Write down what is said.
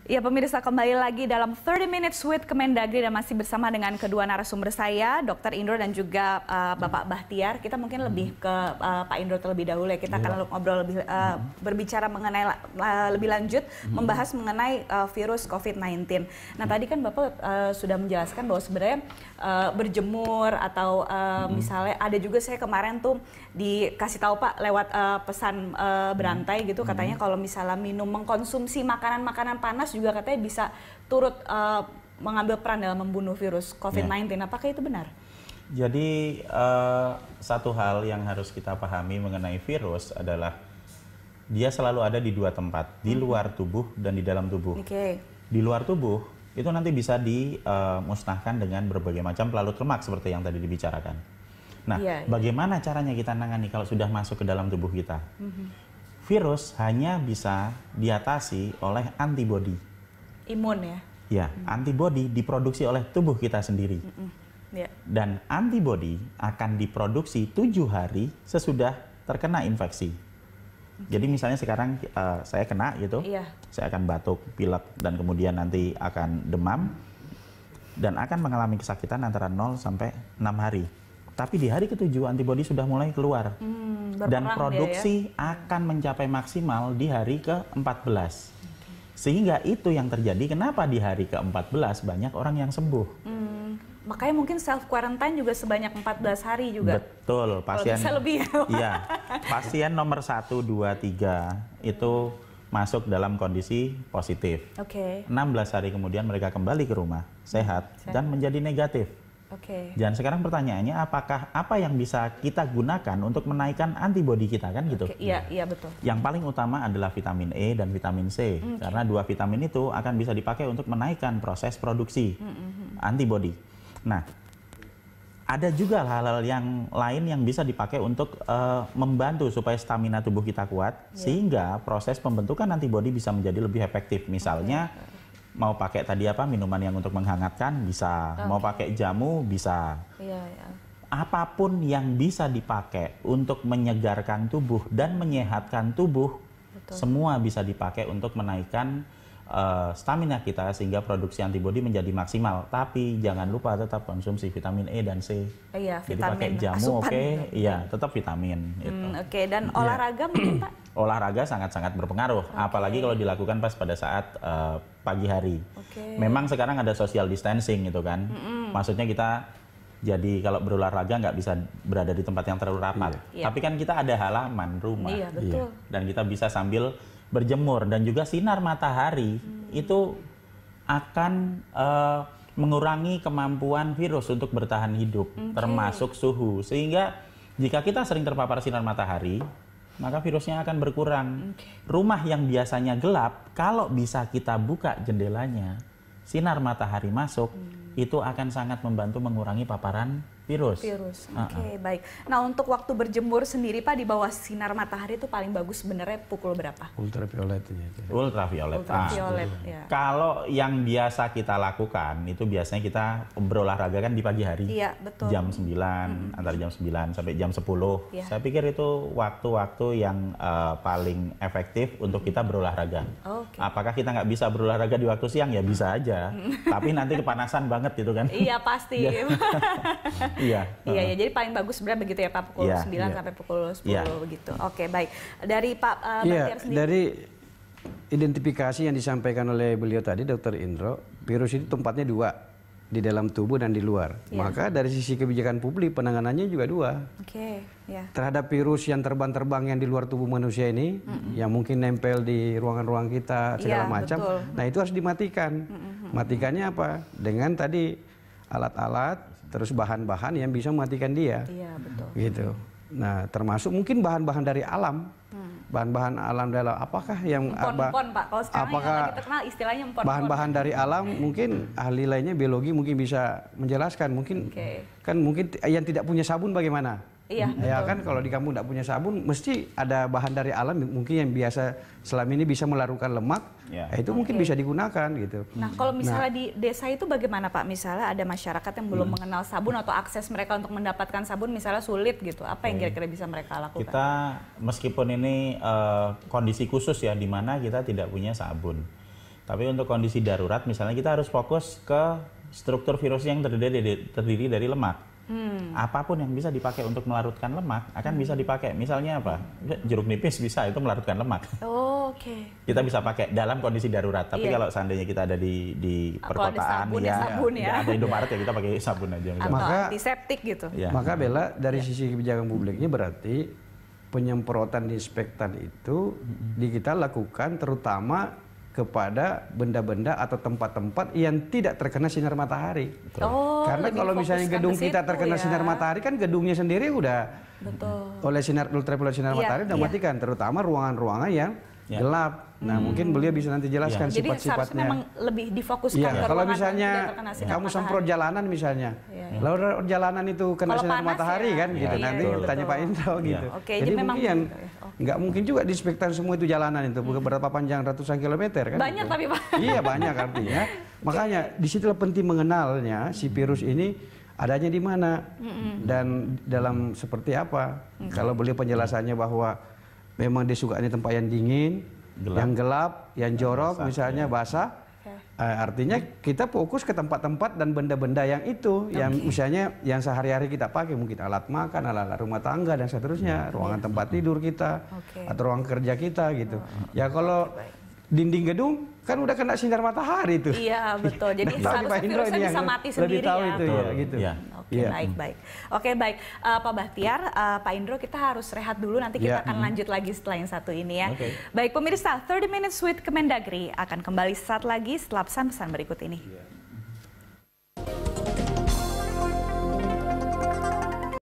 Ya pemirsa, kembali lagi dalam 30 Minutes with Kemendagri dan masih bersama dengan kedua narasumber saya, Dr. Indro dan juga Bapak Bahtiar. Kita mungkin lebih ke Pak Indro terlebih dahulu ya. Kita akan ngobrol lebih berbicara mengenai lebih lanjut, membahas mengenai virus COVID-19. Nah tadi kan Bapak sudah menjelaskan bahwa sebenarnya berjemur atau misalnya ada juga saya kemarin tuh dikasih tahu Pak lewat pesan berantai gitu, katanya kalau misalnya mengkonsumsi makanan-makanan panas juga katanya bisa turut mengambil peran dalam membunuh virus COVID-19. Apakah itu benar? Jadi satu hal yang harus kita pahami mengenai virus adalah dia selalu ada di dua tempat, di luar tubuh dan di dalam tubuh. Di luar tubuh itu nanti bisa dimusnahkan dengan berbagai macam pelarut lemak seperti yang tadi dibicarakan. Nah, bagaimana caranya kita nangani kalau sudah masuk ke dalam tubuh kita? Virus hanya bisa diatasi oleh antibodi. Imun ya? Ya, antibodi diproduksi oleh tubuh kita sendiri. Dan antibodi akan diproduksi 7 hari sesudah terkena infeksi. Jadi misalnya sekarang saya kena gitu, saya akan batuk, pilek, dan kemudian nanti akan demam. Dan akan mengalami kesakitan antara 0 sampai 6 hari. Tapi di hari ke-7 antibodi sudah mulai keluar. Dan produksi akan mencapai maksimal di hari ke-14. Sehingga itu yang terjadi kenapa di hari ke-14 banyak orang yang sembuh. Makanya mungkin self quarantine juga sebanyak 14 hari juga. Betul, pasien bisa lebih. Iya, pasien nomor 1, 2, 3 itu masuk dalam kondisi positif. 16 hari kemudian mereka kembali ke rumah sehat. Dan menjadi negatif. Dan sekarang pertanyaannya, apakah apa yang bisa kita gunakan untuk menaikkan antibodi kita, kan gitu? Iya, betul. Yang paling utama adalah vitamin E dan vitamin C, karena dua vitamin itu akan bisa dipakai untuk menaikkan proses produksi antibodi. Nah, ada juga hal-hal yang lain yang bisa dipakai untuk membantu supaya stamina tubuh kita kuat, sehingga proses pembentukan antibodi bisa menjadi lebih efektif. Misalnya, mau pakai tadi apa, minuman yang untuk menghangatkan bisa, mau pakai jamu bisa. Apapun yang bisa dipakai untuk menyegarkan tubuh dan menyehatkan tubuh, semua bisa dipakai untuk menaikkan stamina kita sehingga produksi antibodi menjadi maksimal. Tapi jangan lupa tetap konsumsi vitamin E dan C. Jadi pakai jamu tetap vitamin. Dan olahraga mungkin Pak? Olahraga sangat-sangat berpengaruh, apalagi kalau dilakukan pas pada saat pagi hari. Memang sekarang ada social distancing gitu kan, maksudnya kita jadi kalau berolahraga nggak bisa berada di tempat yang terlalu rapat. Tapi kan kita ada halaman rumah, dan kita bisa sambil berjemur, dan juga sinar matahari itu akan mengurangi kemampuan virus untuk bertahan hidup, termasuk suhu. Sehingga jika kita sering terpapar sinar matahari, maka virusnya akan berkurang. Rumah yang biasanya gelap, kalau bisa kita buka jendelanya, sinar matahari masuk, itu akan sangat membantu mengurangi paparan virus. Baik. Nah, untuk waktu berjemur sendiri Pak, di bawah sinar matahari itu paling bagus sebenarnya pukul berapa? Ultraviolet. Ultraviolet. Kalau yang biasa kita lakukan itu biasanya kita berolahraga kan di pagi hari. Jam 9, antara jam 9 sampai jam 10. Saya pikir itu waktu-waktu yang paling efektif untuk kita berolahraga. Apakah kita nggak bisa berolahraga di waktu siang? Ya bisa aja. Tapi nanti kepanasan banget gitu kan. Iya, pasti. Iya, jadi paling bagus sebenarnya begitu ya Pak, pukul 9 sampai pukul 10 begitu. Baik. Dari Pak Bahtiar sendiri. Dari identifikasi yang disampaikan oleh beliau tadi, Dr. Indro, virus itu tempatnya 2, di dalam tubuh dan di luar. Maka dari sisi kebijakan publik penanganannya juga 2. Terhadap virus yang terbang-terbang yang di luar tubuh manusia ini, yang mungkin nempel di ruangan-ruangan kita segala macam. Nah, itu harus dimatikan. Matikannya apa? Dengan tadi alat-alat, terus bahan-bahan yang bisa mematikan dia. Gitu. Nah, termasuk mungkin bahan-bahan dari alam. Bahan-bahan alam dalam apakah yang empon, Pak. Kalau sekarang yang lagi terkenal istilahnya empon. Bahan-bahan dari alam mungkin ahli lainnya biologi mungkin bisa menjelaskan. Mungkin kan mungkin yang tidak punya sabun bagaimana? Ya kan, kalau di kampung tidak punya sabun, mesti ada bahan dari alam mungkin yang biasa selama ini bisa melarutkan lemak, itu mungkin bisa digunakan gitu. Nah, kalau misalnya di desa itu bagaimana Pak? Misalnya ada masyarakat yang belum mengenal sabun atau akses mereka untuk mendapatkan sabun misalnya sulit gitu, apa yang kira-kira bisa mereka lakukan? Kita meskipun ini kondisi khusus ya, di mana kita tidak punya sabun, Tapi untuk kondisi darurat, misalnya kita harus fokus ke struktur virus yang terdiri dari lemak. Apapun yang bisa dipakai untuk melarutkan lemak akan bisa dipakai. Misalnya apa? Jeruk nipis bisa, itu melarutkan lemak. Oke. Kita bisa pakai dalam kondisi darurat. Tapi kalau seandainya kita ada di perkotaan, sabun ya. Ada Indomaret ya kita pakai sabun aja. Atau antiseptik gitu. Ya. Maka Bella dari sisi kebijakan publiknya berarti penyemprotan disinfektan itu kita lakukan terutama kepada benda-benda atau tempat-tempat yang tidak terkena sinar matahari. Karena kalau misalnya gedung kita terkena sinar matahari, kan gedungnya sendiri udah oleh sinar ultraviolet sinar matahari udah matikan, terutama ruangan-ruangan yang gelap. Nah, mungkin beliau bisa nanti jelaskan sifat-sifatnya. Jadi memang lebih difokuskan ke kalau ruangan misalnya yang tidak terkena sinar kamu semprot matahari. jalanan misalnya, lalu jalanan itu kena Kalau sinar panas matahari kan, gitu. Nanti tanya Pak Indro gitu. Jadi mungkin nggak mungkin juga disinfektan semua itu jalanan itu, berapa panjang ratusan kilometer kan? Banyak tapi Pak. Iya banyak artinya. Makanya disitulah penting mengenalnya si virus ini adanya di mana dan dalam seperti apa. Kalau beliau penjelasannya bahwa memang dia sukanya tempat yang dingin, yang gelap, yang jorok, misalnya basah. Artinya kita fokus ke tempat-tempat dan benda-benda yang itu, yang misalnya yang sehari-hari kita pakai, mungkin alat makan, alat rumah tangga dan seterusnya, ruangan tempat tidur kita, atau ruang kerja kita gitu. Ya kalau dinding gedung kan udah kena sinar matahari itu. Iya betul. Jadi seharusnya virusnya bisa mati sendiri tahu ya. Itu, ya gitu. Baik. Oke baik. Pak Bahtiar, Pak Indro, kita harus rehat dulu. Nanti kita akan lanjut lagi setelah yang satu ini ya. Baik pemirsa, 30 Minutes with Kemendagri akan kembali sesaat lagi setelah pesan-pesan berikut ini.